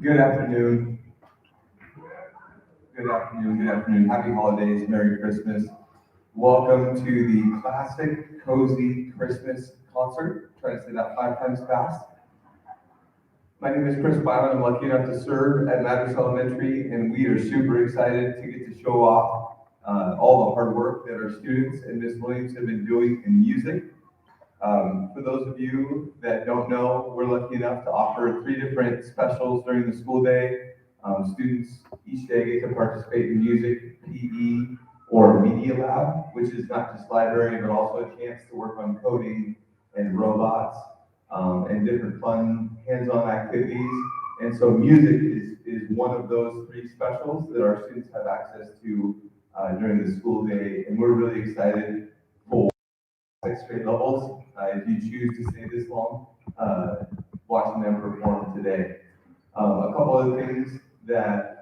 Good afternoon. Good afternoon. Good afternoon. Happy holidays. Merry Christmas. Welcome to the classic cozy Christmas concert. Try to say that 5 times fast. My name is Chris Byron. I'm lucky enough to serve at Madras Elementary, and we are super excited to get to show off all the hard work that our students and Ms. Williams have been doing in music. For those of you that don't know, we're lucky enough to offer 3 different specials during the school day. Students each day get to participate in music, PE, or media lab, which is not just library, but also a chance to work on coding and robots and different fun hands-on activities. And so music is one of those 3 specials that our students have access to during the school day. And we're really excited for 6th grade levels, if you choose to stay this long, watching them perform today. A couple of things that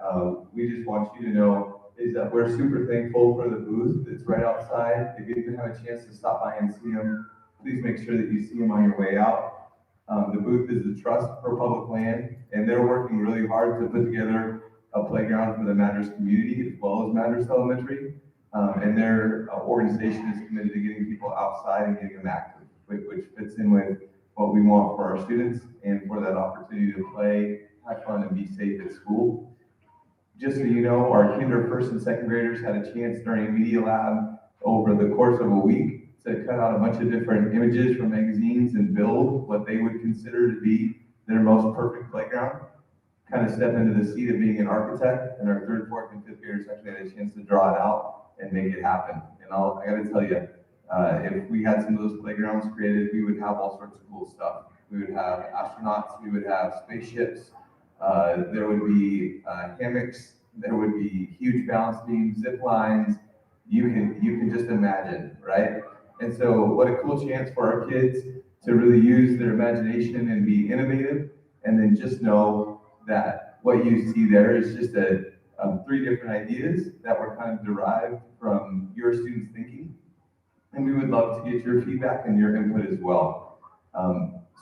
we just want you to know is that we're super thankful for the booth that's right outside. If you didn't have a chance to stop by and see them, please make sure that you see them on your way out. The booth is the Trust for Public Land, and they're working really hard to put together a playground for the Madras community as well as Madras Elementary. And their organization is committed to getting people outside and getting them active, which fits in with what we want for our students and for that opportunity to play, have fun, and be safe at school. Just so you know, our kinder, first, and second graders had a chance during Media Lab over the course of a week to cut out a bunch of different images from magazines and build what they would consider to be their most perfect playground. Kind of step into the seat of being an architect, and our third, fourth, and fifth graders actually had a chance to draw it out and make it happen. And I gotta tell you, if we had some of those playgrounds created, we would have all sorts of cool stuff. We would have astronauts, we would have spaceships, there would be hammocks, there would be huge balance beams, zip lines. You can just imagine, right? And so what a cool chance for our kids to really use their imagination and be innovative, and then just know that what you see there is just 3 different ideas that were kind of derived from your students' thinking. And we would love to get your feedback and your input as well.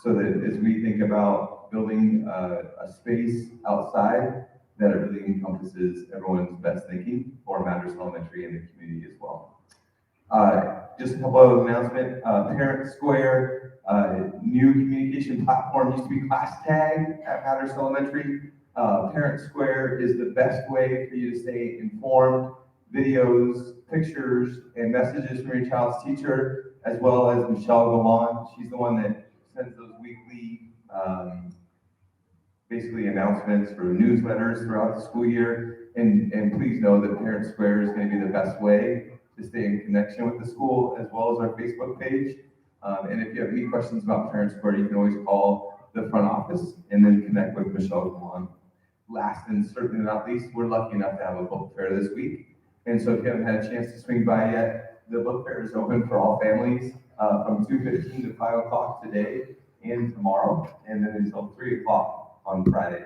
So that as we think about building a space outside, that it really encompasses everyone's best thinking for Madras Elementary and the community as well. Just a couple of announcements. Parent Square, new communication platform used to be Class Tag at Madras Elementary. Parent Square is the best way for you to stay informed. Videos, pictures, and messages from your child's teacher, as well as Michelle Galan. She's the one that sends those weekly, basically announcements for newsletters throughout the school year. And please know that Parent Square is going to be the best way to stay in connection with the school, as well as our Facebook page. And if you have any questions about Parent Square, you can always call the front office and then connect with Michelle Galan. Last and certainly not least, we're lucky enough to have a book fair this week. And so if you haven't had a chance to swing by yet, the book fair is open for all families from 2:15 to 5 o'clock today and tomorrow, and then until 3 o'clock on Friday.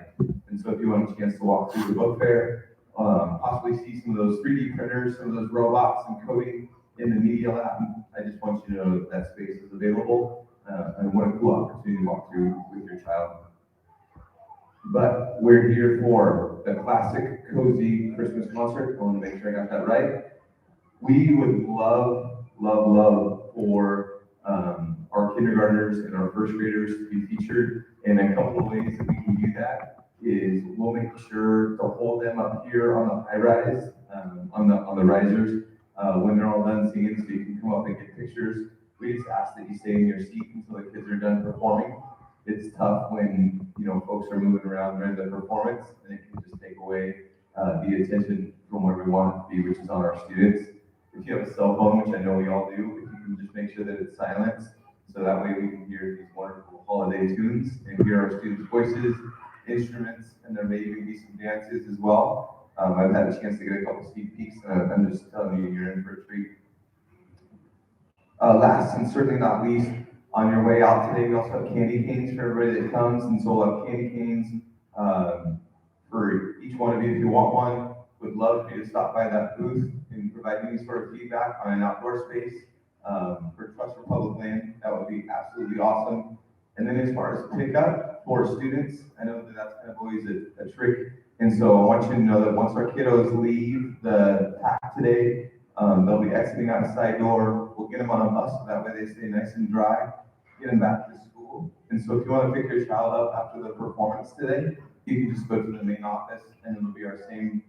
And so if you want a chance to walk through the book fair, possibly see some of those 3D printers, some of those robots and coding in the media lab, I just want you to know that that space is available, and what a cool opportunity to walk through with your child. But we're here for the classic cozy Christmas concert. I want to make sure I got that right. We would love for our kindergartners and our first graders to be featured. And a couple of ways that we can do that is we'll make sure to hold them up here on the high rise, on the risers, when they're all done singing, so you can come up and get pictures. We just ask that you stay in your seat until the kids are done performing. It's tough when folks are moving around during the performance, and it can just take away the attention from where we want it to be, which is on our students. If you have a cell phone, which I know we all do, if you can just make sure that it's silenced, so that way we can hear these wonderful holiday tunes and hear our students' voices, instruments, and there may even be some dances as well. I've had a chance to get a couple sneak peeks, and I'm just telling you, you're in for a treat. Last and certainly not least, on your way out today, we also have candy canes for everybody that comes, and so we'll have candy canes for each one of you if you want one. Would love for you to stop by that booth and provide any sort of feedback on an outdoor space for Trust for Public Land. That would be absolutely awesome. And then as far as pickup for students, I know that that's kind of always a trick. And so I want you to know that once our kiddos leave the pack today, they'll be exiting out a side door. We'll get them on a bus so that way they stay nice and dry, get them back to school. And so if you want to pick your child up after the performance today, you can just go to the main office and it'll be our same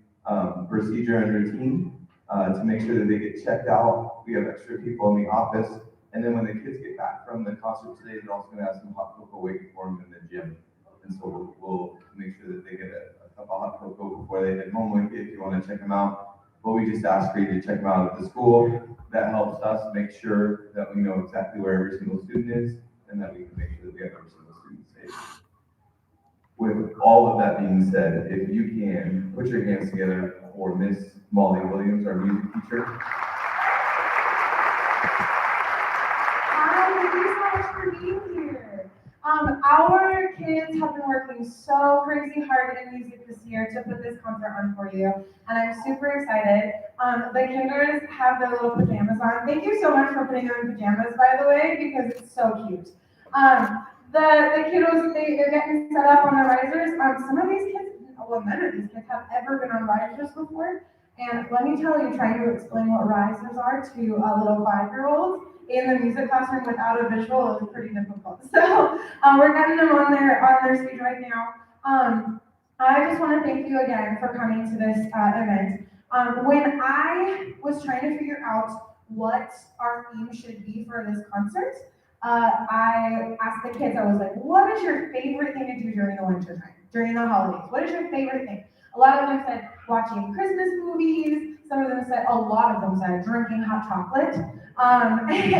procedure and routine to make sure that they get checked out. We have extra people in the office. And then when the kids get back from the concert today, they're also going to have some hot cocoa waiting for them in the gym. And so we'll make sure that they get a cup of hot cocoa before they head home with you if you want to check them out. But we just ask for you to check them out at the school. That helps us make sure that we know exactly where every single student is and that we can make sure that we have every single student safe. With all of that being said, if you can, put your hands together for Miss Molly Williams, our music teacher. Hi, thank you so much for being here. Our kids have been working so crazy hard in music this year to put this concert on for you, and I'm super excited. The kinders have their little pajamas on. Thank you so much for putting on pajamas, by the way, because it's so cute. The kiddos, they're getting set up on the risers. Some of these kids, well, none of these kids have ever been on risers before. And let me tell you, trying to explain what risers are to a little 5-year-old in the music classroom without a visual is pretty difficult. So we're getting them on their stage right now. I just want to thank you again for coming to this event. When I was trying to figure out what our theme should be for this concert, I asked the kids, I was like, what is your favorite thing to do during the winter time, during the holidays? What is your favorite thing? A lot of them said watching Christmas movies. Some of them said, a lot of them said drinking hot chocolate and being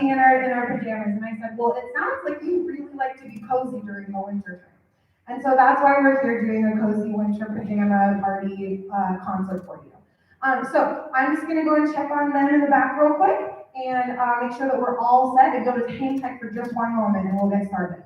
in our pajamas. And I said, well, it sounds like you really like to be cozy during the winter time. And so that's why we're here doing a cozy winter pajama party concert for you. So I'm just gonna go and check on them in the back real quick and make sure that we're all set and go to hang tight for just one moment and we'll get started.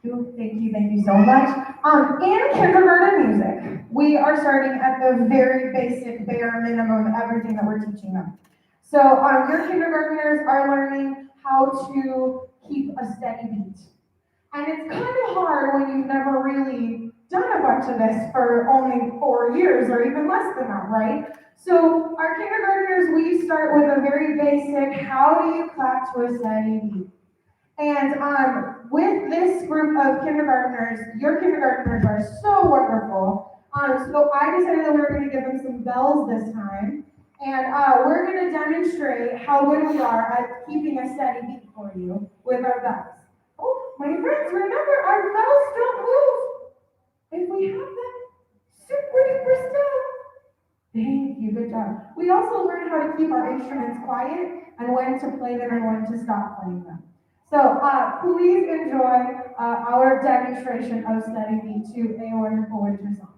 Thank you so much. In kindergarten music, we are starting at the very basic, bare minimum of everything that we're teaching them. So, your kindergartners are learning how to keep a steady beat. And it's kind of hard when you've never really done a bunch of this for only 4 years or even less than that, right? So, our kindergartners, we start with a very basic, how do you clap to a steady beat? And with this group of kindergartners, your kindergartners are so wonderful. So I decided that we were going to give them some bells this time. And we're going to demonstrate how good we are at keeping a steady beat for you with our bells. Oh, my friends, remember our bells don't move. If we have them super duper still. Thank you, good job. We also learned how to keep our instruments quiet and when to play them and when to stop playing them. So please enjoy our demonstration of steady beat to a wonderful winter song.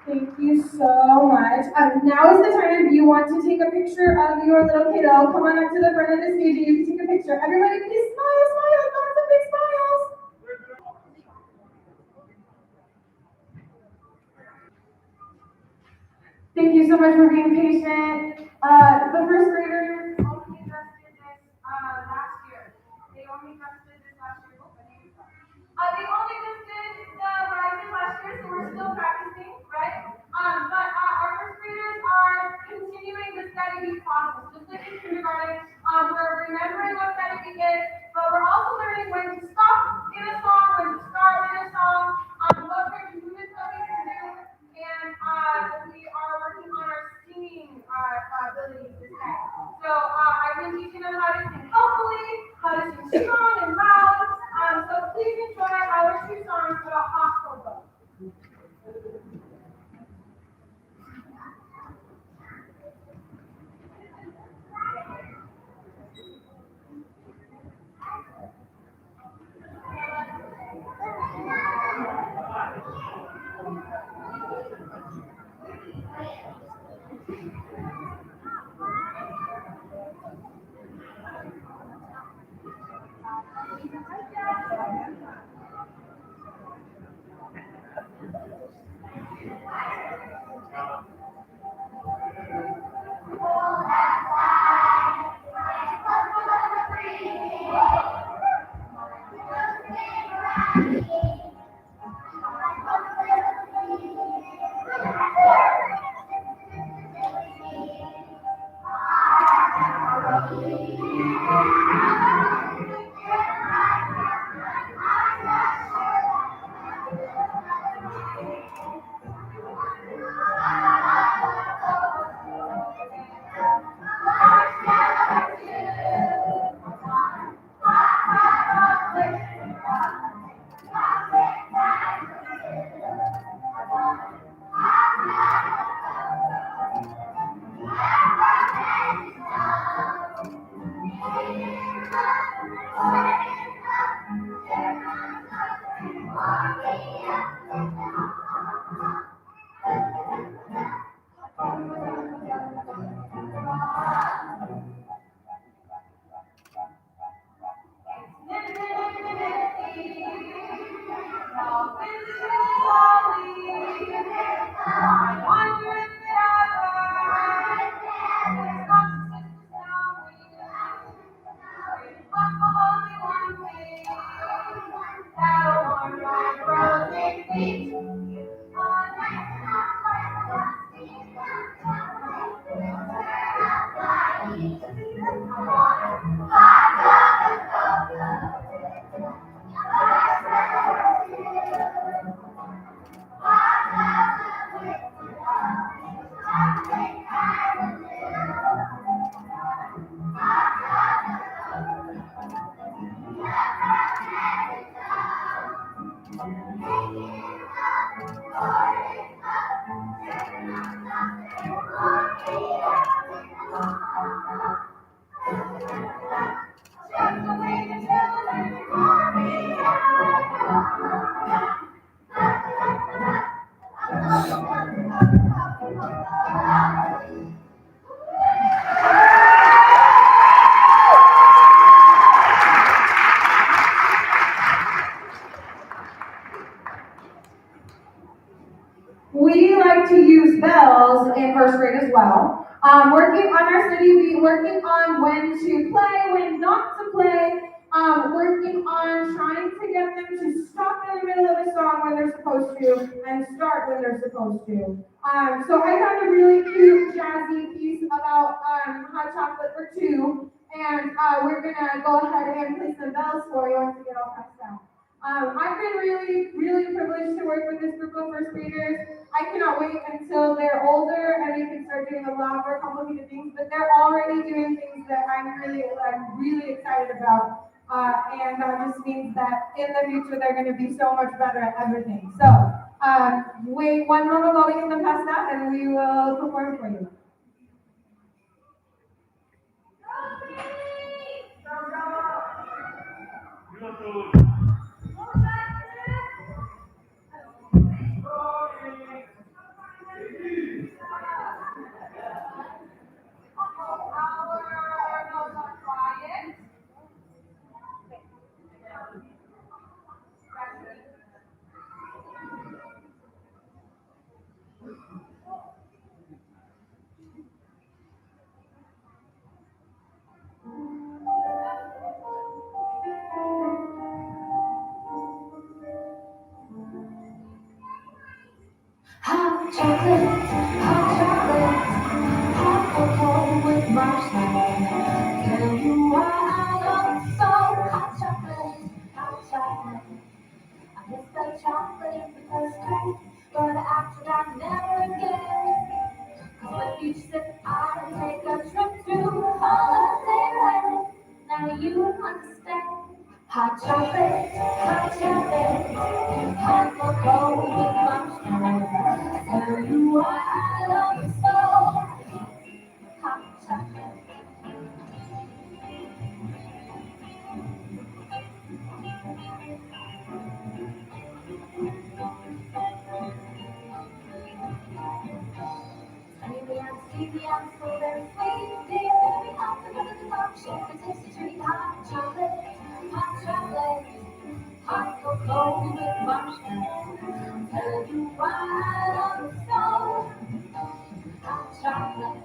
Thank you so much. Now is the time if you want to take a picture of your little kiddo, come on up to the front of the stage and you can take a picture. Everybody please smile, smile, lots of big smiles. Thank you so much for being patient. The first graders only just did this last year. They only just did this last year. They only just did the rising last year, so we're still practicing, right? But our first graders are continuing the steady beat process, just like in kindergarten. We're remembering what steady beat is, but we're also learning when to stop in a song, when to start in a song, what kind of movements that we can do, and we are working on our singing abilities this time. We like to use bells in first grade as well. Working on our city beat, working on when to play, when not to play, working on trying to get them to stop in the middle of a song when they're supposed to and start when they're supposed to. So I found a really cute, jazzy piece about hot chocolate for two, and we're gonna go ahead and play some bells for you once we get all passed out. I've been really privileged to work with this group of first graders. I cannot wait until they're older and they can start doing a lot more complicated things, but they're already doing things that I'm really excited about. And that just means that in the future they're going to be so much better at everything. So wait one moment while we get them past that and we will perform for you. Hot chocolate, hot cocoa with marshmallow. Tell you why I love so hot chocolate, hot chocolate. I miss the chocolate in the first grade, but after that never again. 'Cause with each sip I take a trip to Holiday. Now you understand. Hot chocolate, hot cocoa with marshmallow. Tell you why I love it so. Hot chocolate. Baby, I'm so very sweet. Dear baby, I'm the good love. Share a tasty treat. Hot chocolate, hot cocoa with marshmallow. Tell you why I love it so. Hot chocolate.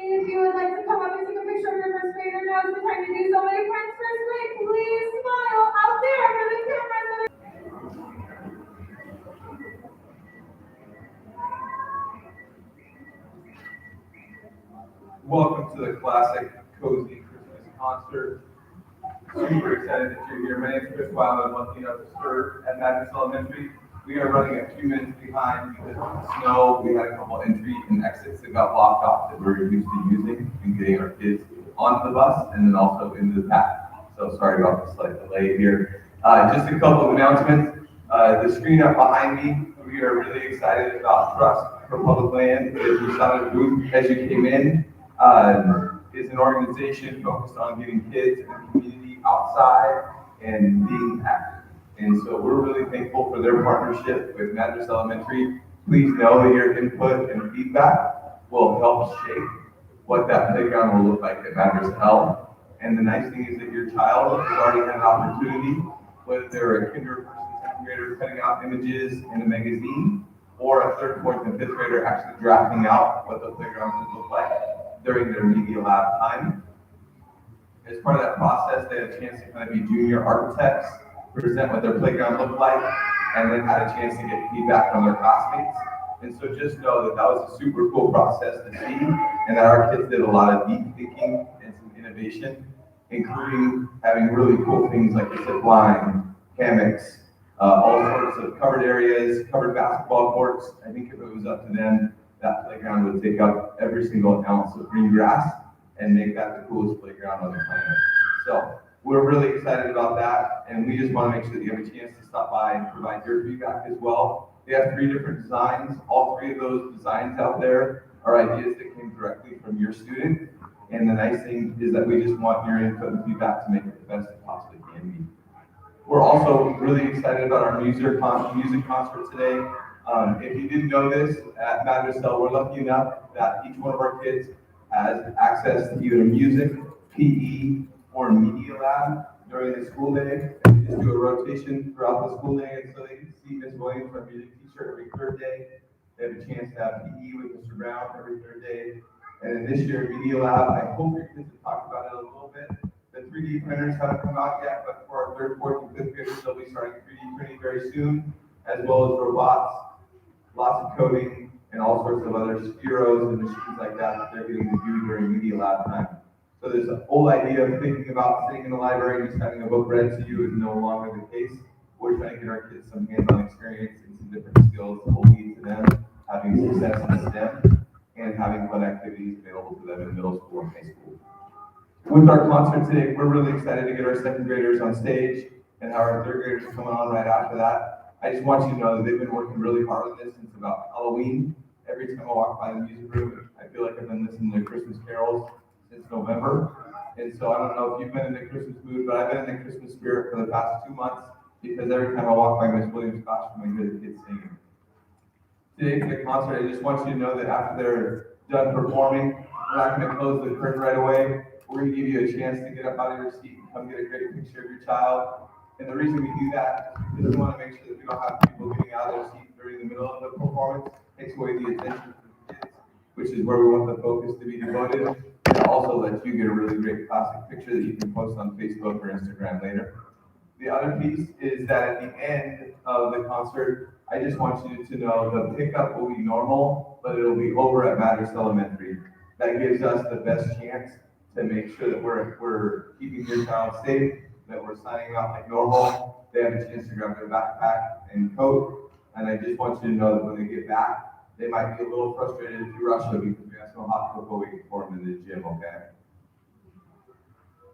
If you would like to come up and take a picture of your first grader, now is the time to do so. My friends, first grade, please smile out there for the cameras. Welcome to the classic cozy Christmas concert. Super excited that you're here. My name is Chris Wild. I'm lucky enough to serve at Madras Elementary. We are running a few minutes behind because of the snow. We had a couple entry and exits that got blocked off that we're used to using and getting our kids onto the bus and then also into the path. So sorry about the slight delay here. Just a couple of announcements. The screen up behind me, we are really excited about Trust for Public Land. As you saw the booth as you came in, is an organization focused on getting kids and the community outside and being active. And so we're really thankful for their partnership with Madras Elementary. Please know that your input and feedback will help shape what that playground will look like at Madras L. And the nice thing is that your child has already had an opportunity, whether they're a kindergarten person, second grader cutting out images in a magazine, or a third, fourth, and fifth grader actually drafting out what the playground would look like during their media lab time. As part of that process, they had a chance to kind of be junior architects, present what their playground looked like, and then had a chance to get feedback from their classmates. And so just know that that was a super cool process to see, and that our kids did a lot of deep thinking and some innovation, including having really cool things like the zip line, hammocks, all sorts of covered areas, covered basketball courts. I think if it was up to them, that playground would take up every single ounce of green grass and make that the coolest playground on the planet. So we're really excited about that, and we just want to make sure that you have a chance to stop by and provide your feedback as well. They have 3 different designs. All 3 of those designs out there are ideas that came directly from your student. And the nice thing is that we just want your input and feedback to make it the best it possibly can be. We're also really excited about our music concert today. If you didn't know this, at Madras L, we're lucky enough that each one of our kids has access to either music, PE, or media lab during the school day. And we just do a rotation throughout the school day, and so they can see Ms. Williams, our music teacher, every third day. They have a chance to have PE with Mr. Brown every third day. And then this year, media lab, I hope your kids have talked about it a little bit. The 3D printers haven't come out yet, but for our 3rd, 4th, and 5th graders, they'll be starting 3D printing very soon, as well as robots, lots of coding, and all sorts of other spheros and machines like that that they're getting to do during media lab time. So this whole idea of thinking about sitting in the library and just having a book read to you is no longer the case. We're trying to get our kids some hands-on experience and some different skills that will lead to them having success in STEM and having fun activities available to them in middle school and high school. With our concert today, we're really excited to get our 2nd graders on stage and have our 3rd graders coming on right after that. I just want you to know that they've been working really hard on this since about Halloween. Every time I walk by the music room, I feel like I've been listening to Christmas carols since November. And so I don't know if you've been in the Christmas mood, but I've been in the Christmas spirit for the past 2 months because every time I walk by Miss Williams' classroom, I hear the kids singing. Today for the concert, I just want you to know that after they're done performing, we're not going to close the curtain right away. We're going to give you a chance to get up out of your seat and come get a great picture of your child. And the reason we do that is because we want to make sure that we don't have people getting out of their seat during the middle of the performance. It takes away the attention from the kids, which is where we want the focus to be devoted. And it also lets you get a really great classic picture that you can post on Facebook or Instagram later. The other piece is that at the end of the concert, I just want you to know the pickup will be normal, but it'll be over at Madras Elementary. That gives us the best chance to make sure that we're keeping your child safe, that we're signing off like normal. They have a chance to grab their backpack and coat. And I just want you to know that when they get back, they might be a little frustrated if you rush them because we have some hot cocoa waiting for them in the gym, okay?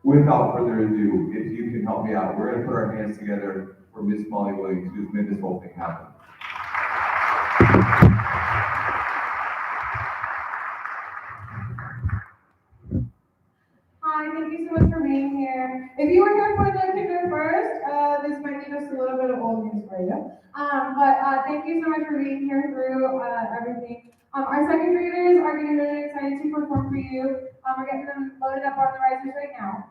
Without further ado, if you can help me out, we're going to put our hands together for Miss Molly Williams, who's made this whole thing happen. thank you so much for being here through everything. Our second graders are getting really excited to perform for you. We're getting them loaded up on the risers right now.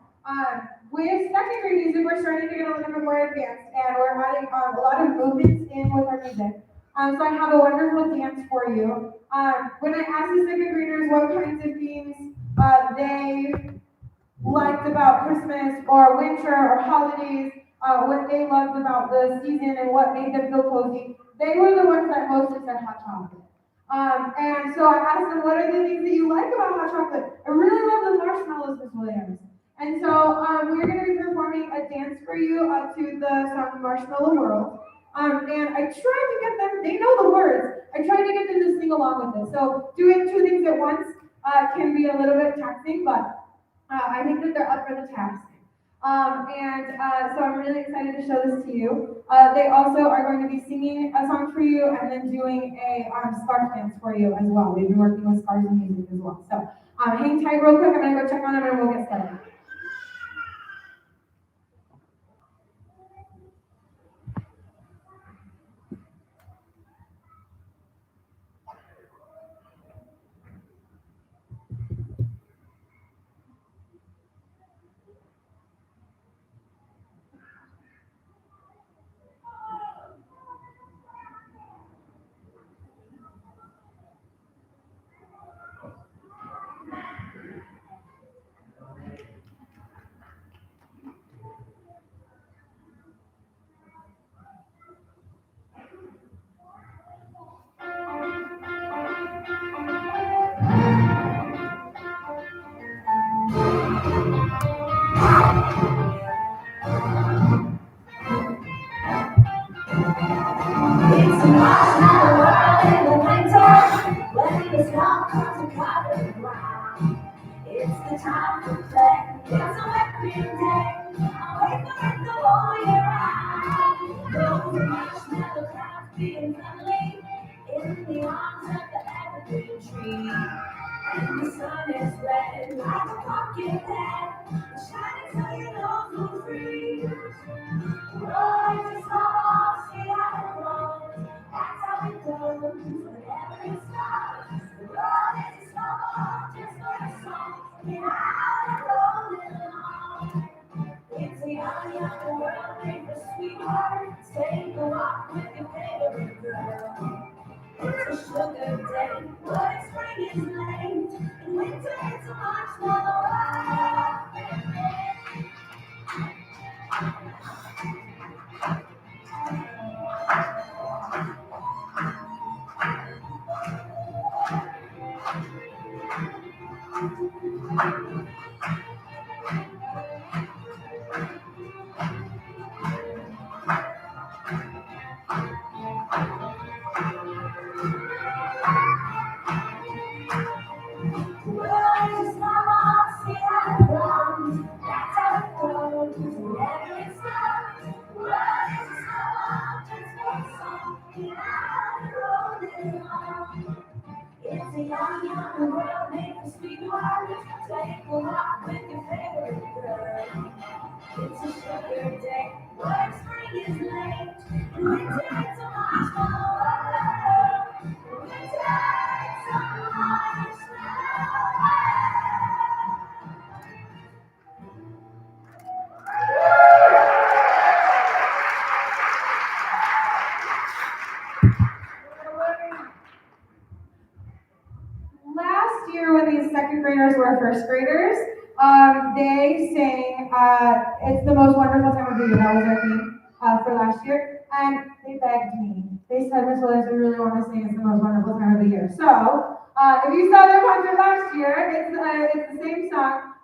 With second grade music, we're starting to get a little bit more advanced, and we're adding a lot of movements in with our music. So I have a wonderful dance for you. When I asked the second graders what kinds of themes they liked about Christmas or winter or holidays, what they loved about the season and what made them feel cozy, they were the ones that mostly said hot chocolate. And so I asked them, what are the things that you like about hot chocolate? I really love the marshmallows, Miss Williams. And so we're going to be performing a dance for you to the song Marshmallow World. And I tried to get them, they know the words, I tried to get them to sing along with it. So doing two things at once can be a little bit taxing, but I think that they're up for the task. So I'm really excited to show this to you. They also are going to be singing a song for you and then doing a scarf dance for you as well. We've been working with scarves and music as well. So hang tight real quick. I'm going to go check on them and we'll get started. It's a marshmallow world in the winter, when the snow comes to cover the ground. It's the time to play, it's a welcoming day, I'm waiting for it the whole year round. Those marshmallow clouds being friendly, in the arms of the evergreen tree. And the sun is red, like a pumpkin head, shining so you know you're free. Oh, it's a snowball, see how it grows. That's how it goes, whenever it starts. The road is a snowball, just for a song. Get out and roll it along. It's a young world made for sweethearts. Take a walk with your favorite girl. It's a sugar day, but spring is late. In winter, it's a marshmallow world. It's a young world made for sweethearts. Take a walk with your favorite girl. It's a sugar day, but spring is late. And winter, it's a marshmallow world. Winter, it's a marshmallow world. Last year, when these second graders were first graders, they sang "It's the Most Wonderful Time of the Year." That was their theme for last year, and they begged me. They said, "Miss Williams, we really want to sing "It's the Most Wonderful Time of the Year." So, if you saw their concert last year, it's the same song,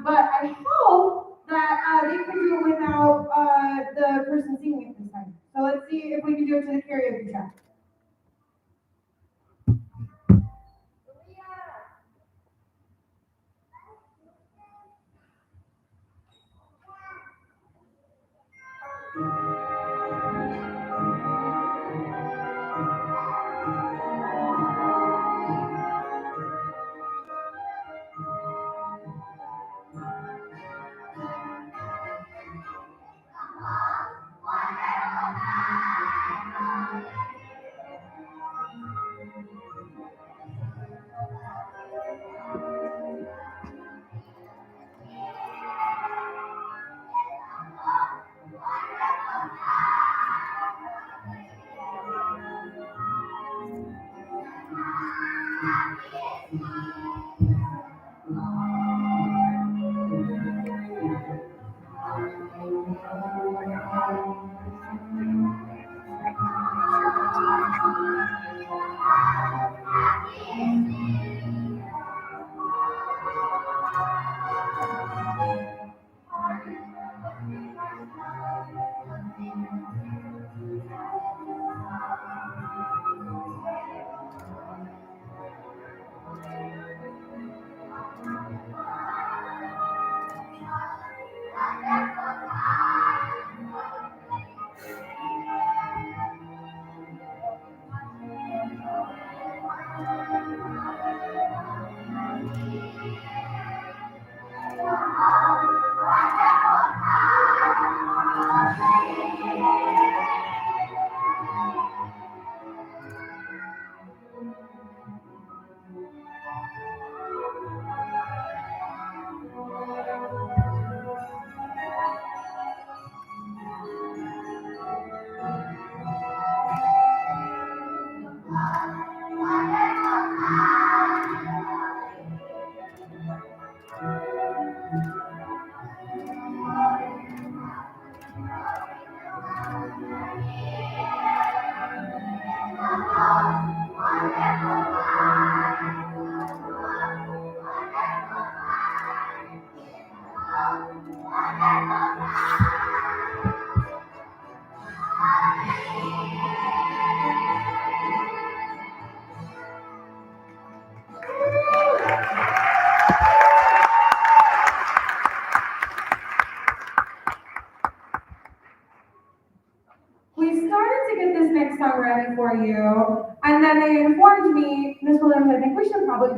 but I hope that they can do it without the person singing it this time. So let's see if we can do it to the karaoke track.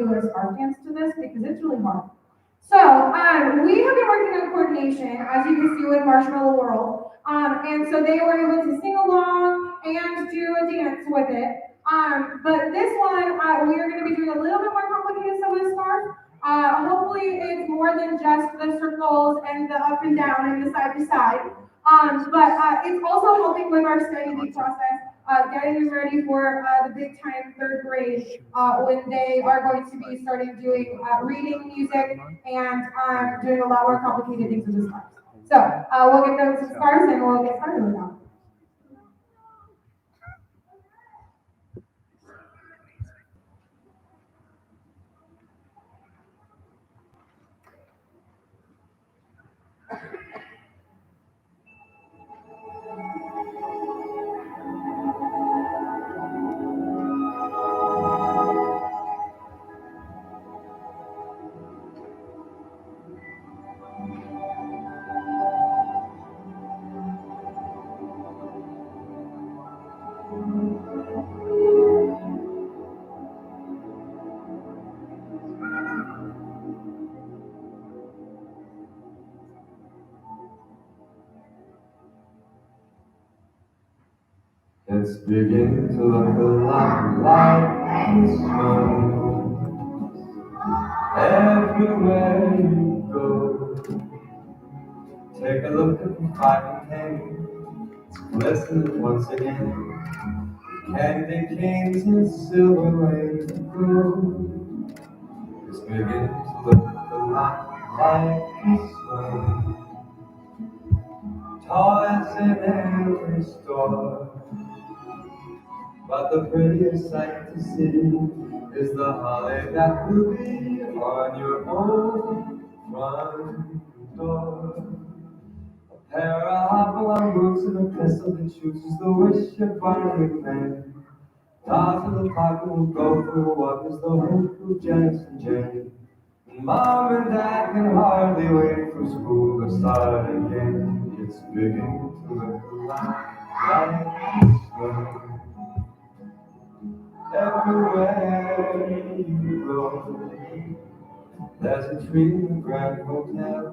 do a scarf dance to this because it's really hard. So, we have been working on coordination, as you can see with Marshmallow World. And so they were able to sing along and do a dance with it. But this one, we are going to be doing a little bit more complicated stuff with the scarf. Hopefully it's more than just the circles and the up and down and the side to side. But it's also helping with our study week process, getting them ready for the big time third grade when they are going to be starting doing reading, music, and doing a lot more complicated things with the scarves. So we'll get those scarves and we'll get started with them. It's beginning to look a lot like Christmas everywhere you go. Take a look at the fighting cane, listen once again. Candy canes and silver lanes of gold. It's beginning to look a lot like Christmas. Toys in every store. But the prettiest sight to see is the holly that will be on your own front door. A pair of hop-along boots and a pistol that shoots is the wish you're finally made. Toss in the pocket will go for what is the hope of Janice and Jane. Mom and Dad can hardly wait for school to start again. It's beginning to look a lot like Christmas. Everywhere you go, there's a tree in the Grand Hotel,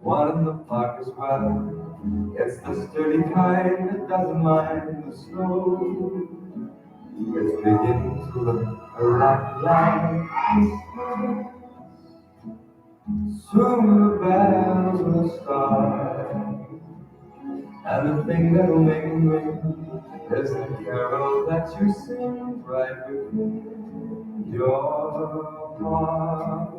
one in the park as well. It's the sturdy kind that doesn't mind the snow. It's beginning to look a lot like Christmas. Soon the bells will start, and the thing that'll make them ring is the carol that you sing right within your heart.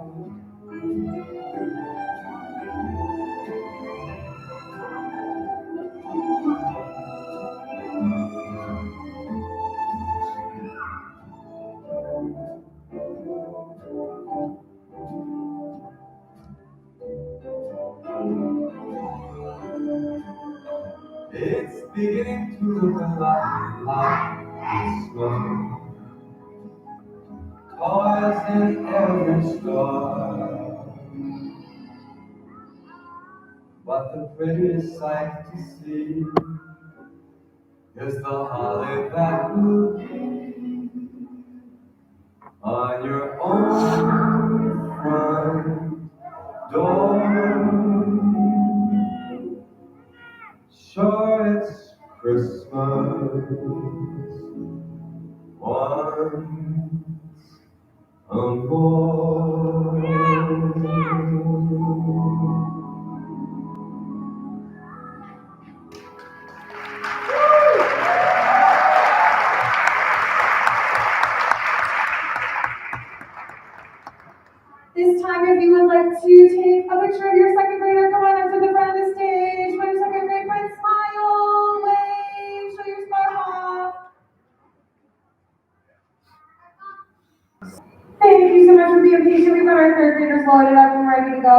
It's beginning to look a lot like Christmas. Toys in every store, but the prettiest sight to see is the holly that will be on your own front door. Sure, it's Christmas once more. This time, if you would like to take a picture of your second grader, come on up to the front of the stage. Show your second grade friend, smile, wave, show your smile off. Thank you so much for being patient. We've got our third graders loaded up and ready to go.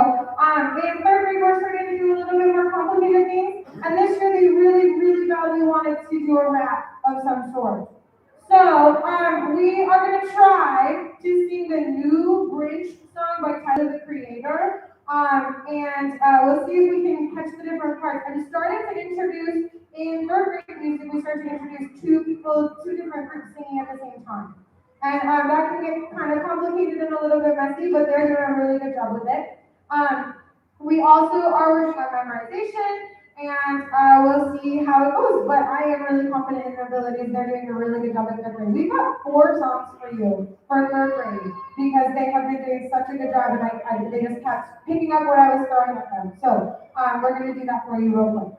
In third grade, we're starting to do a little bit more complicated things. And this year, they really badly wanted to do a rap of some sort. So, we are going to try to sing the new Grinch song by Tyler, the Creator. And we'll see if we can catch the different parts. I'm starting to introduce, in third grade music, we start to introduce two different groups singing at the same time. And that can get kind of complicated and a little bit messy, but they're doing a really good job with it. We also are working on memorization, and we'll see how it goes. But I am really confident in their abilities. They're doing a really good job in third grade. We've got 4 songs for you for third grade because they have been doing such a good job, and they just kept picking up what I was throwing at them. So we're going to do that for you real quick.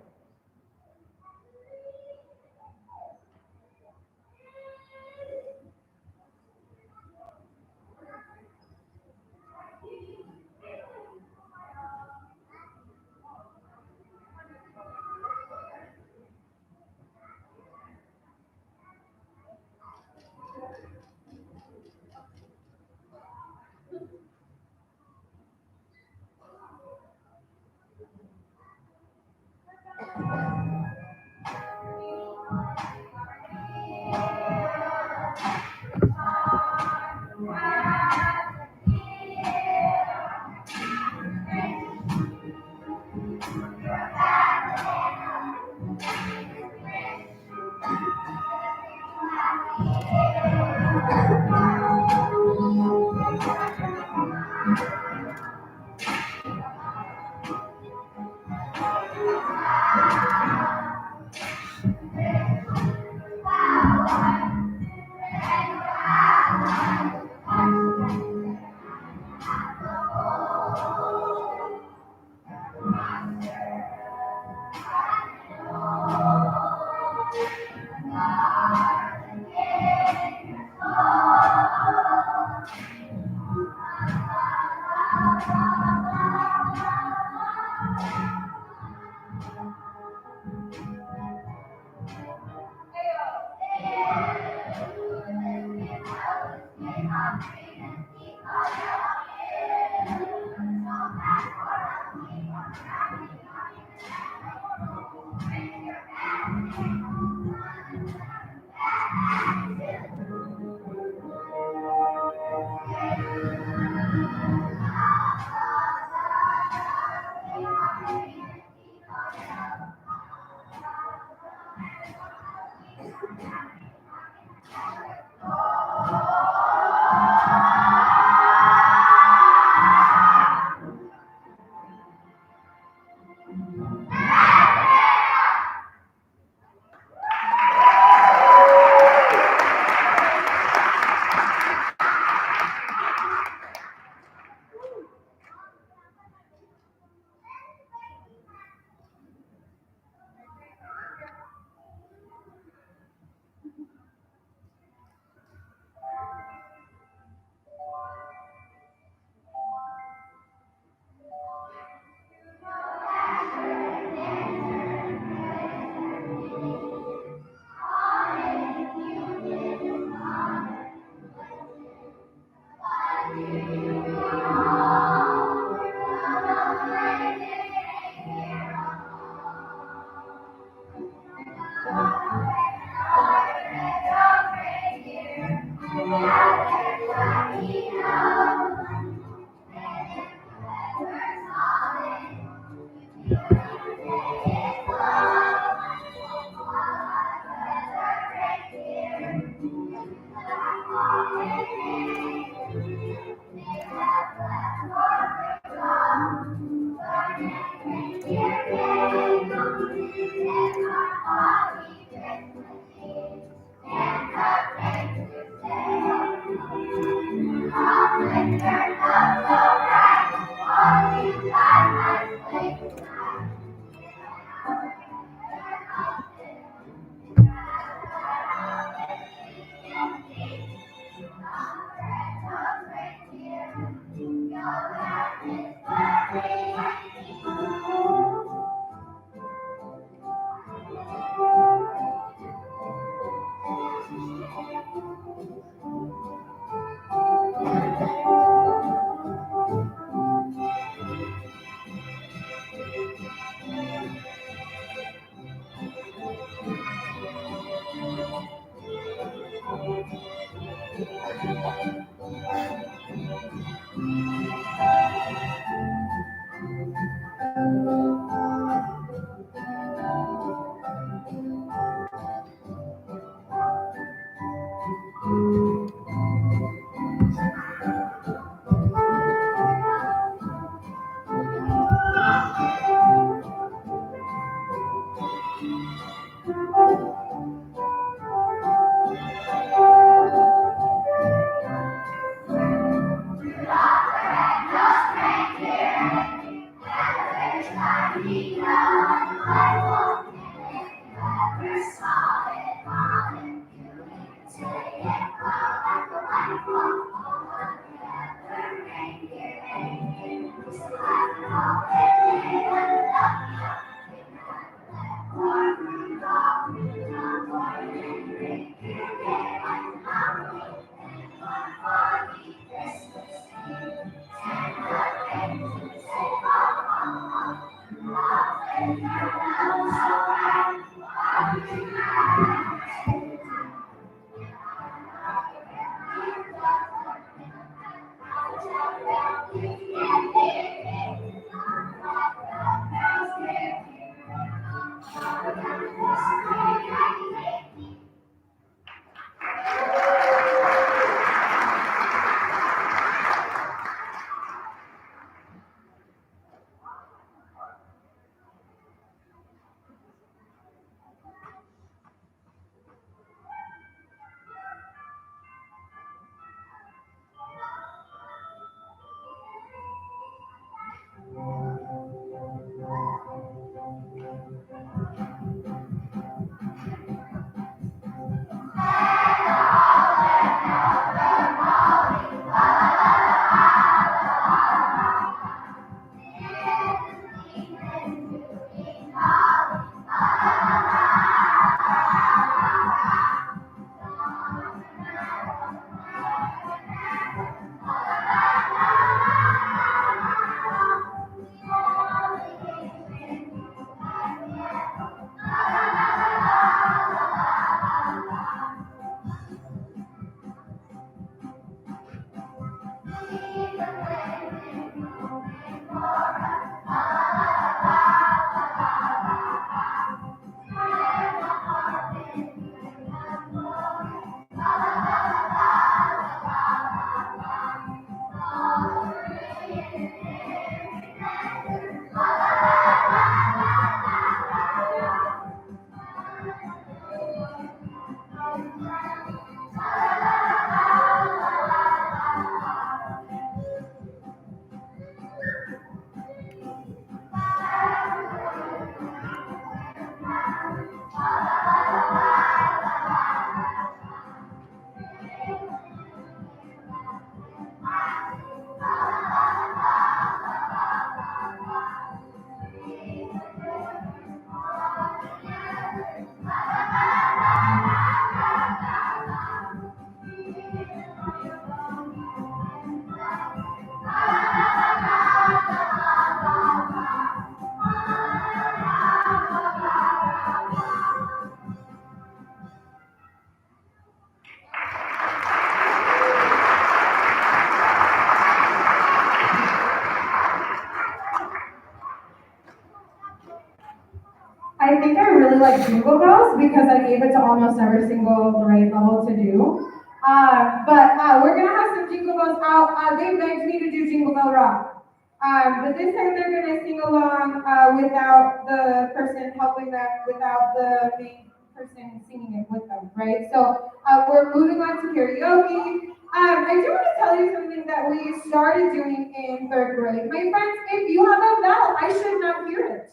I think I really like Jingle Bells because I gave it to almost every single grade level to do. But we're gonna have some Jingle Bells out. They begged me to do Jingle Bell Rock. But this time they're gonna sing along without the person helping them, without the main person singing it with them, right? So we're moving on to karaoke. I do want to tell you something that we started doing in third grade. My friends, if you have a bell, I should not hear it.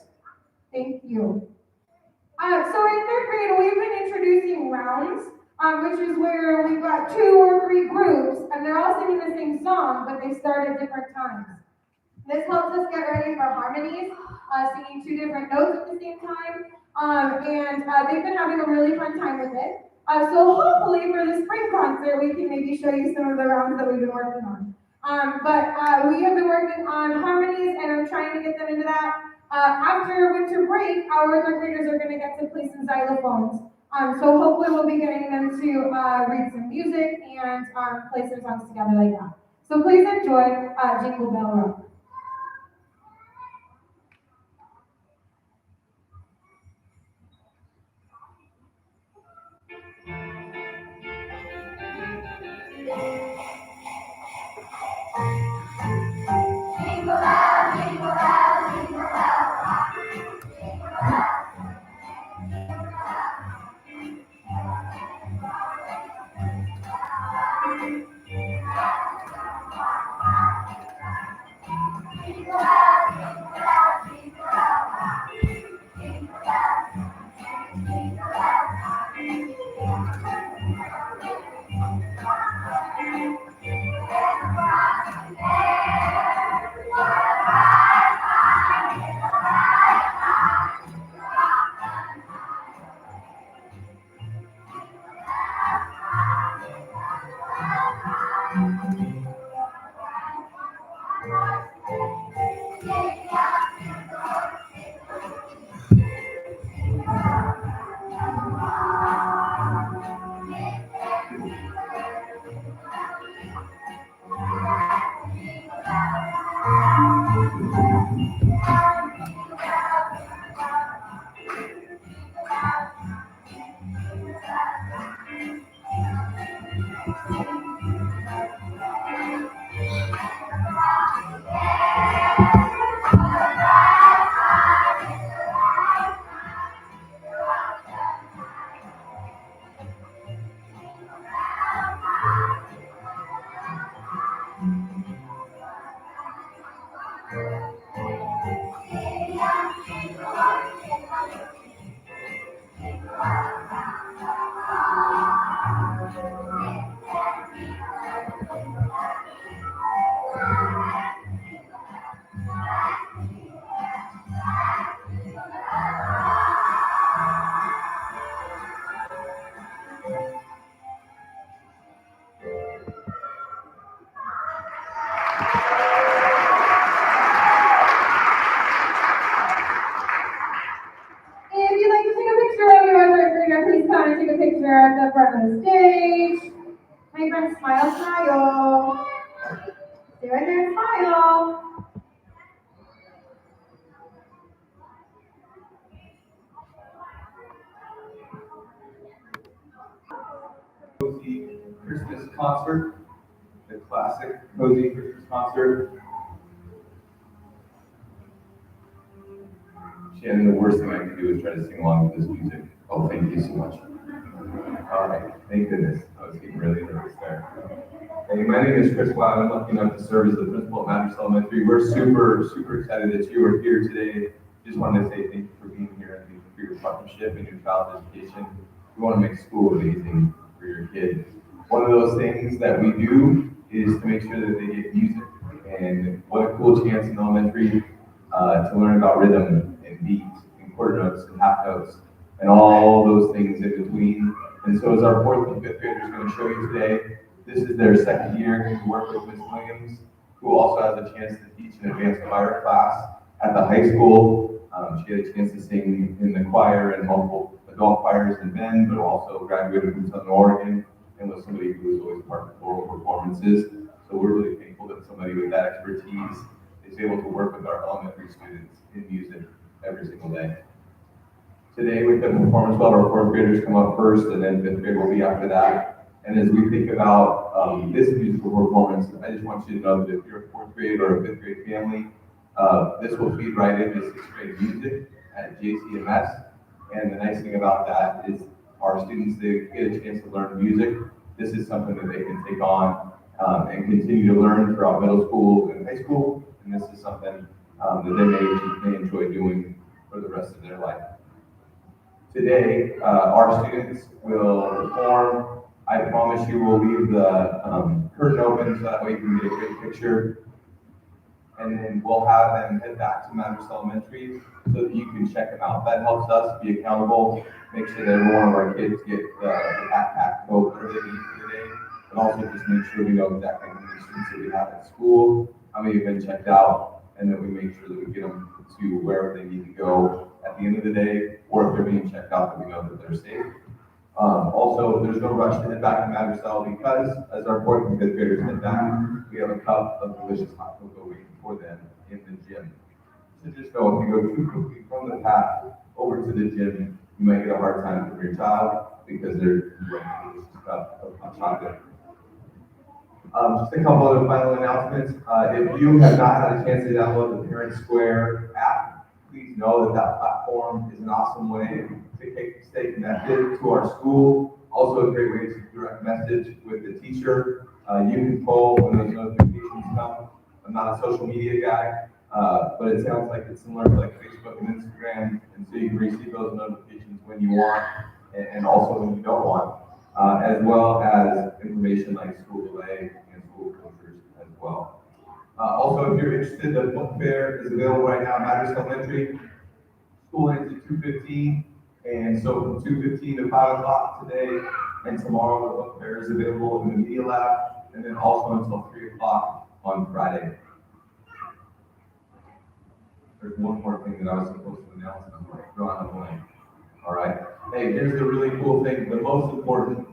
Thank you. So in third grade, we've been introducing rounds, which is where we've got 2 or 3 groups, and they're all singing the same song, but they start at different times. This helps us get ready for harmonies, singing 2 different notes at the same time, and they've been having a really fun time with it. So hopefully for the spring concert, we can maybe show you some of the rounds that we've been working on. But we have been working on harmonies, and I'm trying to get them into that. After winter break, our third graders are going to get to play some xylophones. So hopefully we'll be getting them to read some music and play some songs together like that. So please enjoy Jingle Bell Rock. If you'd like to take a picture of your third grader, please come and take a picture at the front of the stage. My friends, smile, smile. Stay right there and smile. Cozy Christmas concert, the classic Cozy Christmas concert. Shannon, the worst thing I can do is try to sing along with this music. Oh, thank you so much. All right, thank goodness. I was getting really nervous there. Hey, my name is Chris Wow. I'm lucky enough to serve as the principal at Madras Elementary. We're super excited that you are here today. Just wanted to say thank you for being here and thank you for your partnership and your child's education. We want to make school amazing for your kids. One of those things that we do is to make sure that they get music. And what a cool chance in elementary to learn about rhythm and beat and quarter notes and half notes and all those things in between. And so as our fourth and fifth graders are going to show you today, this is their second year to work with Ms. Williams, who also has a chance to teach an advanced choir class at the high school. She had a chance to sing in the choir and multiple adult choirs in Bend, but also graduated from Southern Oregon and was somebody who was always part of choral performances. So we're really thankful that somebody with that expertise is able to work with our elementary students in music every single day. Today with the performance, well, our fourth graders come up first and then fifth grade will be after that. And as we think about this musical performance, I just want you to know that if you're a fourth grade or a fifth grade family, this will feed right into sixth grade music at JCMS. And the nice thing about that is our students, they get a chance to learn music. This is something that they can take on and continue to learn throughout middle school and high school. And this is something that they may enjoy doing for the rest of their life. Today, our students will perform. I promise you we'll leave the curtain open so that way you can get a great picture. And then we'll have them head back to Madras Elementary so that you can check them out. That helps us be accountable, make sure that every one of our kids get the backpack coat that they need for the day, and also just make sure we know exactly how many students that we have at school, how many have been checked out, and then we make sure that we get them to wherever they need to go at the end of the day, or if they're being checked out, that we know that they're safe. Also, there's no rush to head back to Madras because as our fourth and fifth graders head back, we have a cup of delicious hot cocoa waiting for them in the gym. So just know if you go too quickly from the path over to the gym, you might get a hard time from your child because they're enjoying a delicious cup of hot chocolate. Just a couple other final announcements. If you have not had a chance to download the Parent Square app, please know that that platform is an awesome way to stay connected to our school. Also a great way to direct message with the teacher. You can poll when those notifications come. I'm not a social media guy, but it sounds like it's similar to like Facebook and Instagram, and so you can receive those notifications when you want and also when you don't want, as well as information like school delay and school closures as well. Also, if you're interested, the book fair is available right now at Madras Elementary. School ends at 2:15, and so from 2:15 to 5 o'clock today and tomorrow, the book fair is available in the media lab, and then also until 3 o'clock on Friday. there's one more thing that I was supposed to announce, and I'm like drawing a blank. All right. Hey, here's the really cool thing. The most important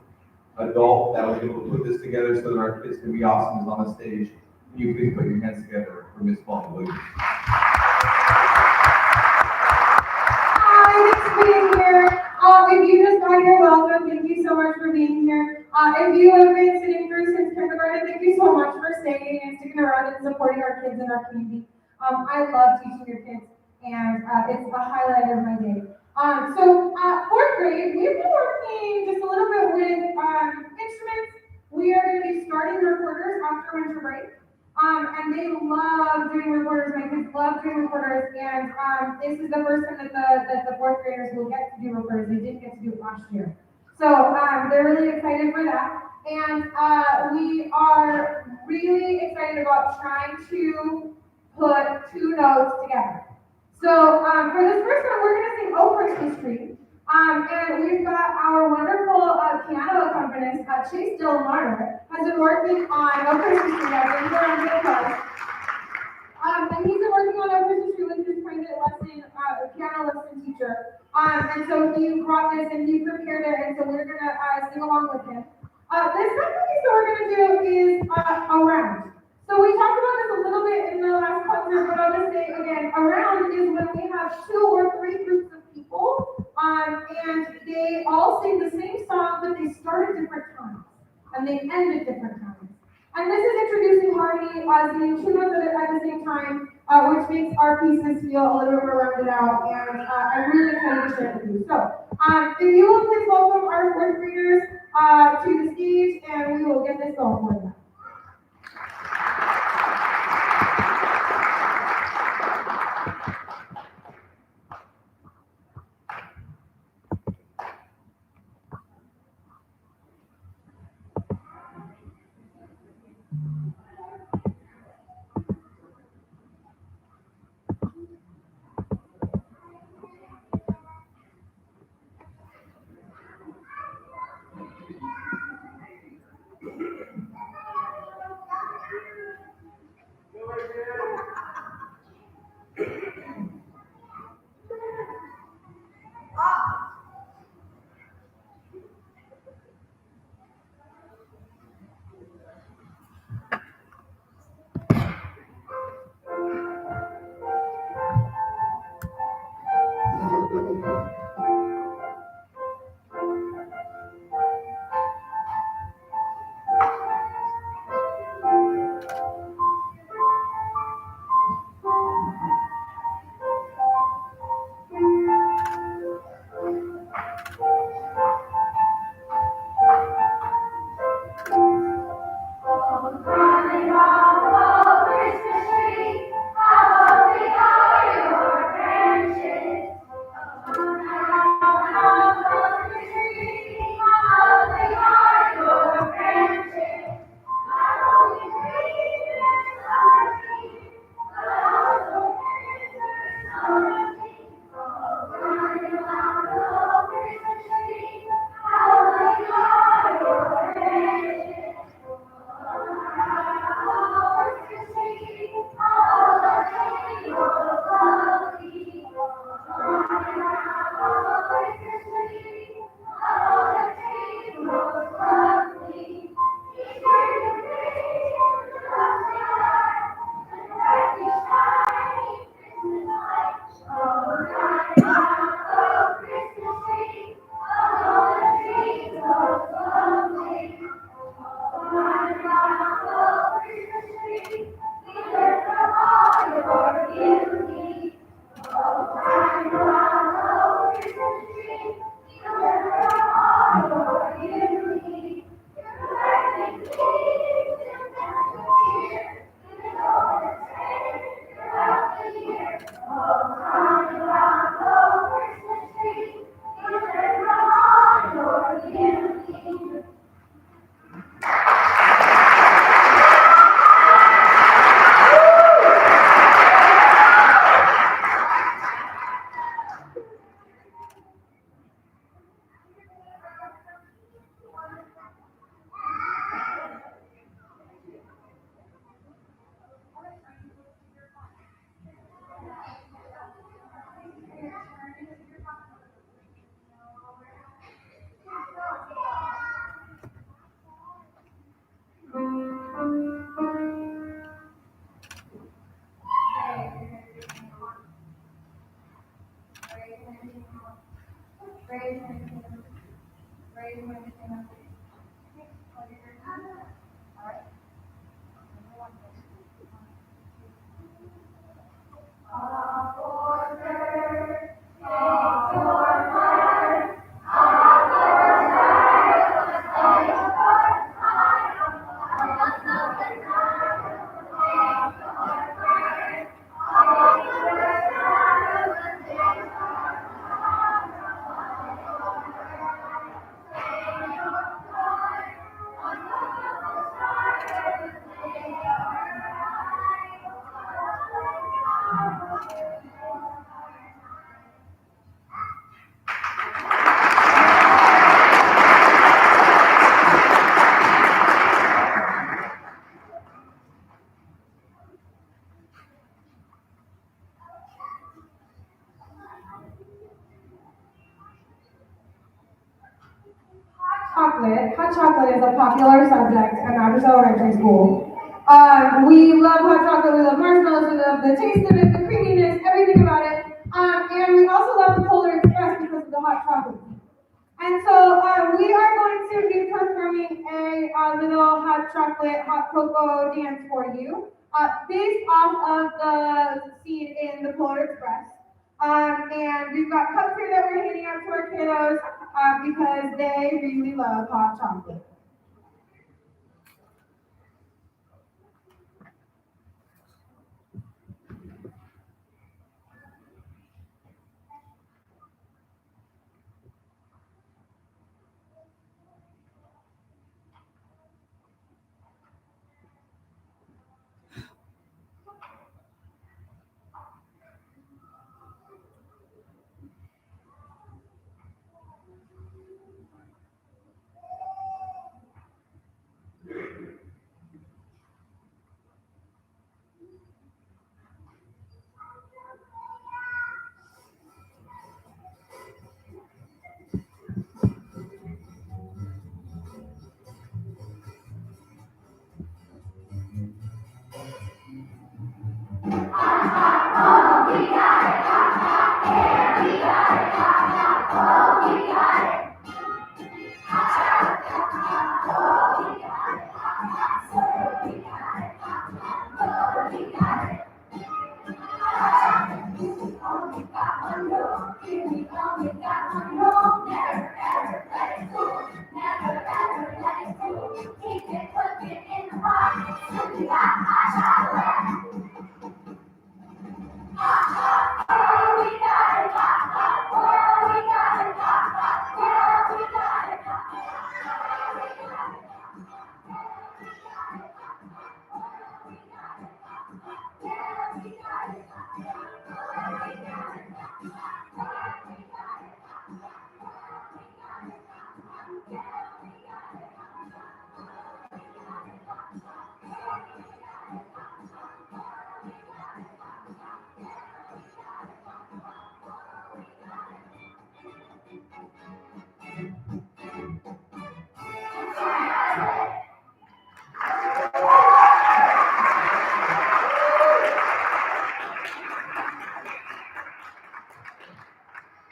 adult that was able to put this together so that our kids can be awesome is on the stage. Can you please put your hands together for Miss Paul Williams? Hi, thanks for being here. If you just got here, welcome. Thank you so much for being here. If you have been sitting through since kindergarten, thank you so much for staying and sticking around and supporting our kids in our community. I love teaching your kids, and it's a highlight of my day. Fourth grade, we've been working just a little bit with instruments. We are going to be starting recorders after winter break. And they love doing recorders. My kids love doing recorders, and this is the first time that the fourth graders will get to do recorders. They didn't get to do it last year, so they're really excited for that. And we are really excited about trying to put two notes together. So for this first one, we're going to sing "Oh Christmas Tree." And we've got our wonderful piano accompanist, Chase Delmarter, has been working on "Oh Christmas Tree." I've been here on the class. And he's been working on "Oh Christmas Tree" with his private lesson, piano lesson teacher. And so he brought this and he prepared it, and so we're going to sing along with him. The second piece that we're going to do is "Around." So we talked about this a little bit in the last concert, but I'll just say again, "Around" is when we have 2 or 3 groups of people, and they all sing the same song, but they start at different times, and they end at different times. And this is introducing harmony, singing 2 notes at the same time, which makes our pieces feel a little bit more rounded out, and I'm really excited to share it with you. So, if you will please welcome our 4th graders to the stage, and we will get this going for them. Raise your hand. Raise your hand. Okay, hold your hand. All right. Chocolate. Hot chocolate is a popular subject at Madras Elementary School. We love hot chocolate, we love marshmallows, we love the taste of it, the creaminess, everything about it. And we also love the Polar Express because of the hot chocolate. And so we are going to be performing a little hot chocolate, hot cocoa dance for you, based off of the scene in the Polar Express. And we've got cups here that we're handing out to our kiddos because they really love hot chocolate.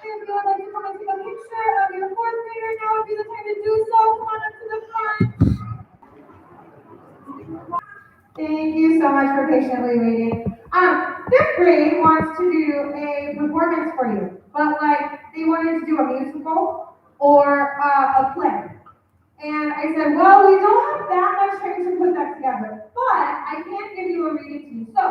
If you would like to come and take a picture of your fourth grader, now would be the time to do so. Come on up to the front. Thank you so much for patiently waiting. Fifth grade wants to do a performance for you, but like they wanted to do a musical or a play. And I said, well, we don't have that much time to put that together, but I can give you a reading to you. So,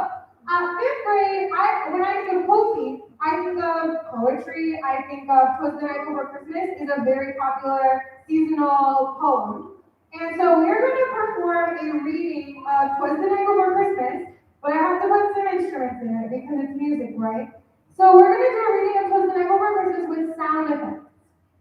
fifth grade, when I think of Kofi, I think of poetry, I think of "Twas the Night Before Christmas" is a very popular seasonal poem. And so we're going to perform a reading of "Twas the Night Before Christmas," but I have to put some instruments in it because it's music, right? So we're going to do a reading of "Twas the Night Before Christmas" with sound effects.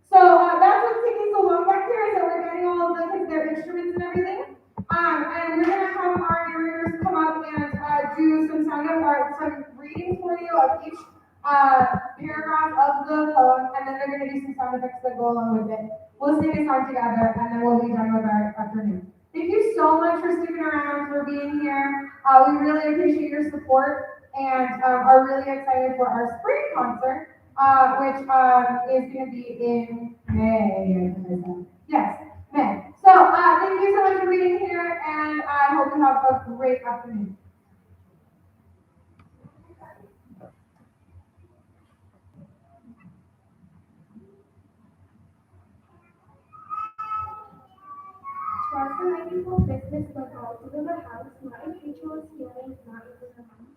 So that's what's taking so long back here, is that we're getting all of their instruments and everything. And we're going to have our narrators come up and do some some readings for you of each paragraph of the poem, and then they're going to do some sound effects that go along with it. We'll sing a song together, and then we'll be done with our afternoon. Thank you so much for sticking around, for being here. We really appreciate your support, and are really excited for our spring concert. which is going to be in May. Yes, May. So thank you so much for being here, and I hope you have a great afternoon. Twas the night before Christmas, but all through the house, not a creature was hearing, not even a mouse.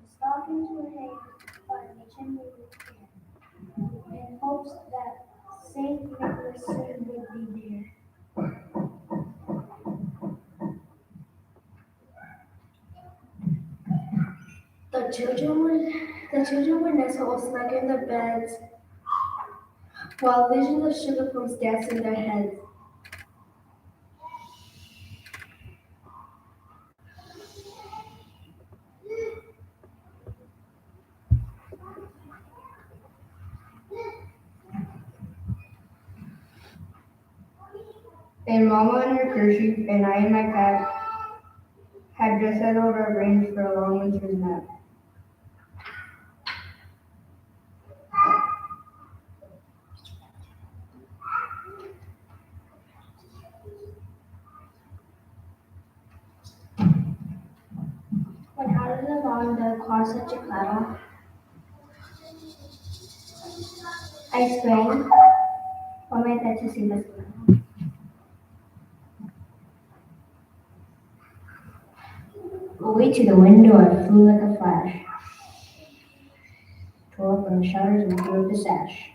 The stockings were hanged on the chimney with care, in hopes that Saint Nicholas soon would be there. The children were nestled snug in their beds, while visions of sugar plums danced in their heads. And Mama in her kerchief and I in my cap had just settled our brains for a long winter's nap. When out of the lawn there caused such a clatter, I sprang on my bed to see the squirrel. Away to the window I flew like a flash, tore open the shutters and threw up the sash.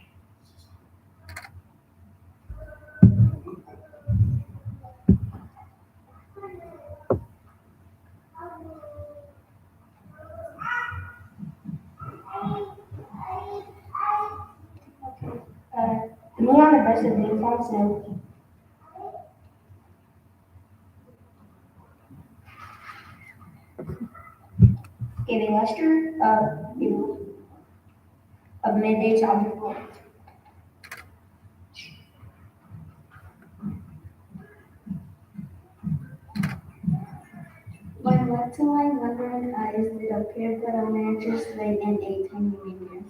The moon on the breast of the found snow. Gave a luster of midday to object world. When left to my wondering eyes, it appeared that a miniature sleigh and a tiny reindeer.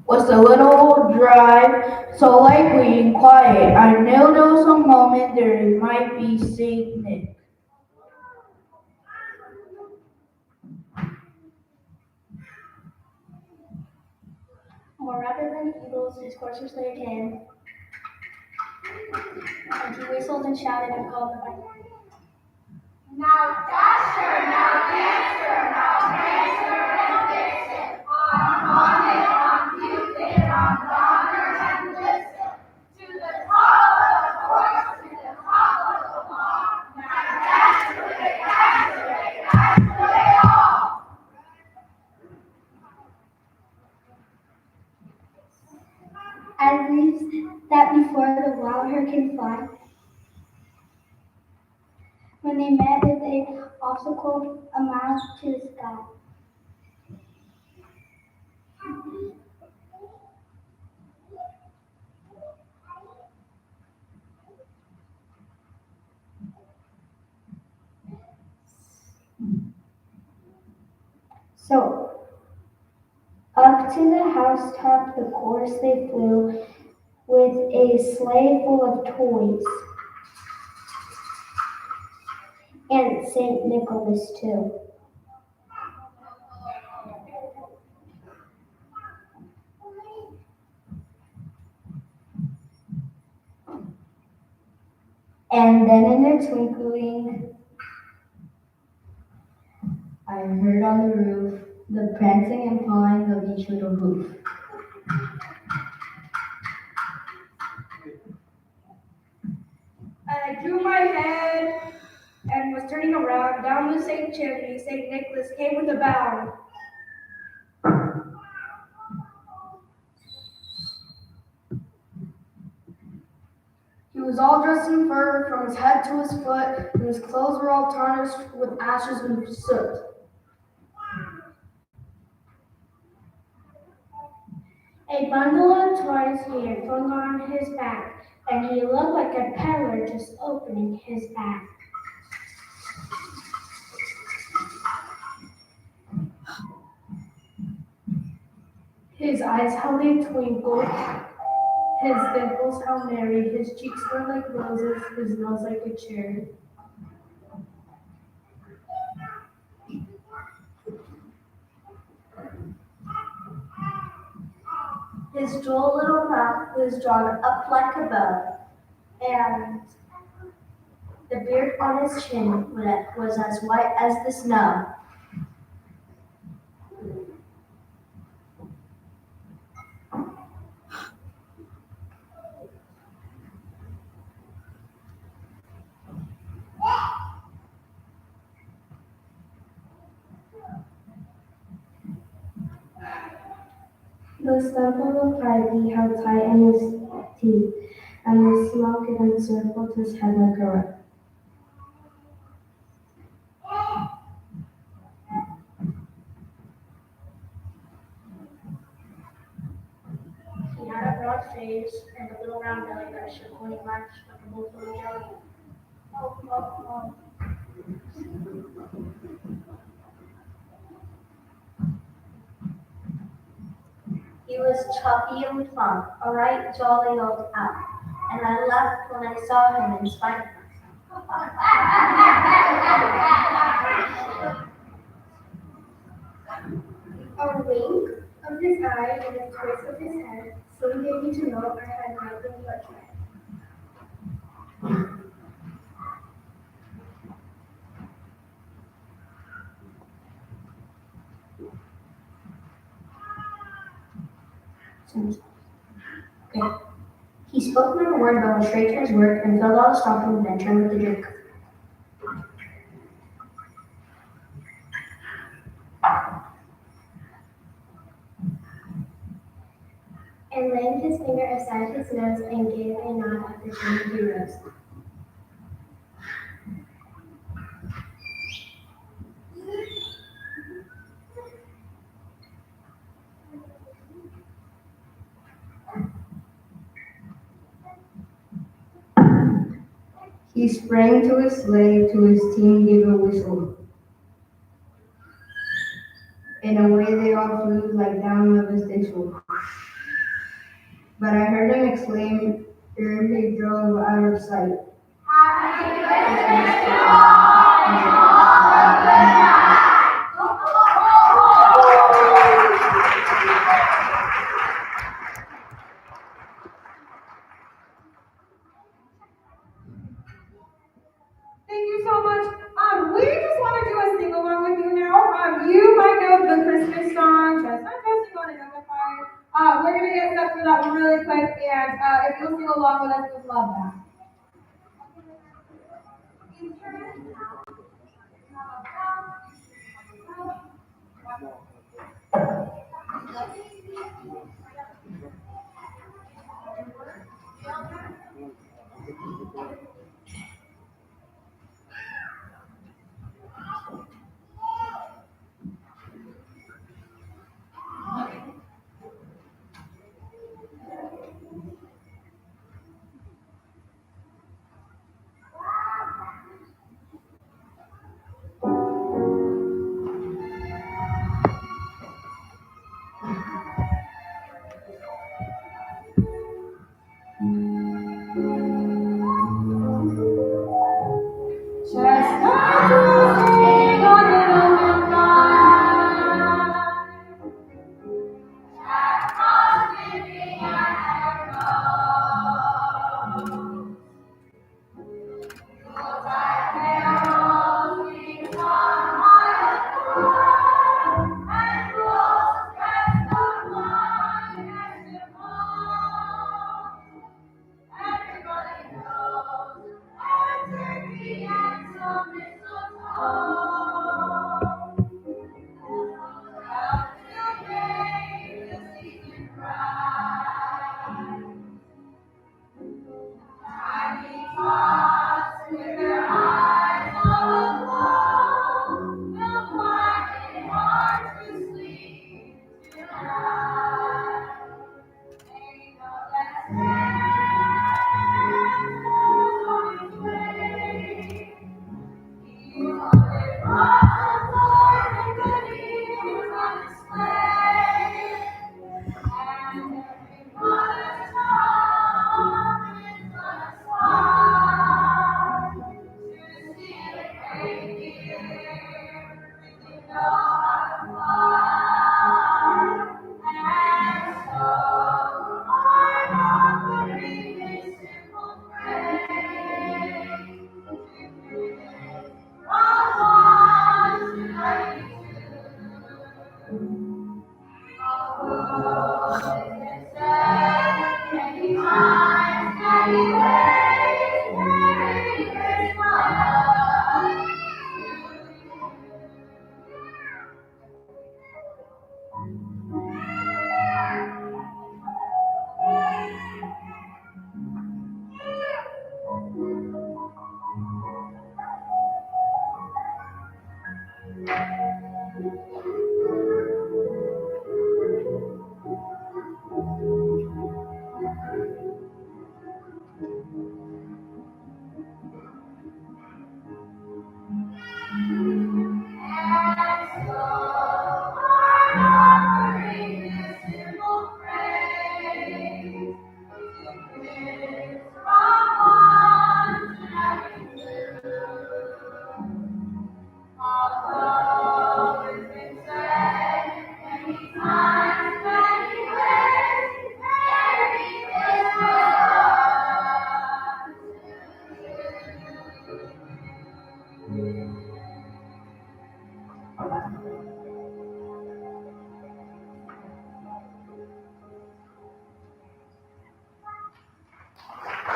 Was the little old drive so likely and quiet? I knew there was a moment there might be Saint Nick. More rapid than eagles, his coursers laid him, and he whistled and shouted and called the bike. Now Dasher, now Dancer, now Prancer and Vixen, on Comet, on Cupid, on Donner and Blitzen, to the top of the horse, to the top of the wall. Now dance they all. At least that before the wild hurricane fly, when they met with a obstacle a mile to the sky. So, up to the housetop the course they flew, with a sleigh full of toys, and Saint Nicholas too. And then in a twinkling, I heard on the roof the prancing and pawing of each little hoof. I drew my head and was turning around. Down the same chimney, St. Nicholas came with a bound. He was all dressed in fur from his head to his foot, and his clothes were all tarnished with ashes and soot. A A bundle of toys he had flung on his back, and he looked like a peddler just opening his bag. His eyes how they twinkled, his dimples how merry, his cheeks were like roses, his nose like a cherry. His droll little mouth was drawn up like a bow, and the beard on his chin was as white as the snow. The stump of a pipe he held tight in his teeth, and the smoke it encircled his head like a rug. He had a broad face and a little round belly that shook when he laughed like a bowl full of jelly. Oh, oh, oh. He was chubby and plump, a right jolly old elf, and I laughed when I saw him in spite of myself. A wink of his eye and a twist of his head soon gave me to know I had nothing but dread. Okay. He spoke not a word but went straight to his work and filled all the stockings and turned with the drink. And laying his finger aside his nose and gave a nod at the chimney he rose. He sprang to his sleigh, to his team gave a whistle, and away they all flew like down of his thistle. But I heard him exclaim ere he drove out of sight. Thank you so much. We just want to do a sing along with you now. You might know the Christmas song, Chestnut Toasting on Another Fire. We're gonna get set for that one really quick, and if you'll sing along with us, we'd love that.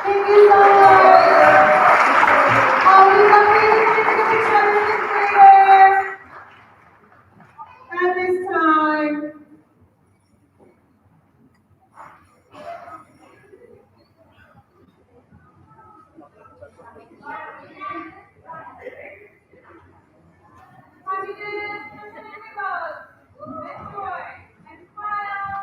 Thank you so much. Oh, we love you. Take a picture with the creator at this time. Happiness and miracles. And joy and smile.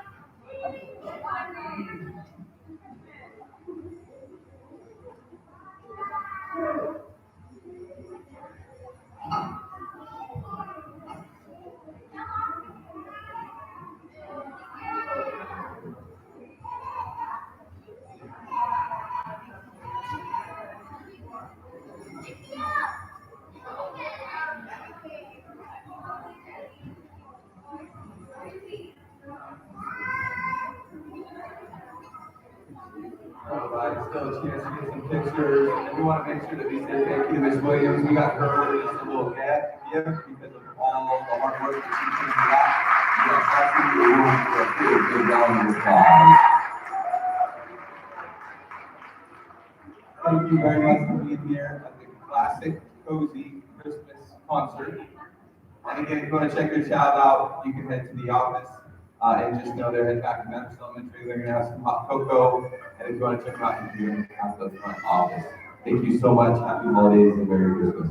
All right, still a chance to get some pictures. And we want to make sure that we say thank you to Ms. Williams. We got her just a little gift because of all the hard work that she put into that. Yes, that's what we want for a big round of applause. Thank you very much for being here at the Classic Cozy Christmas concert. And again, if you want to check your child out, you can head to the office. And just know they're heading back to Madras Elementary. They're going to have some hot cocoa. And if you want to check them out, you can at the front office. Thank you so much. Happy holidays and Merry Christmas.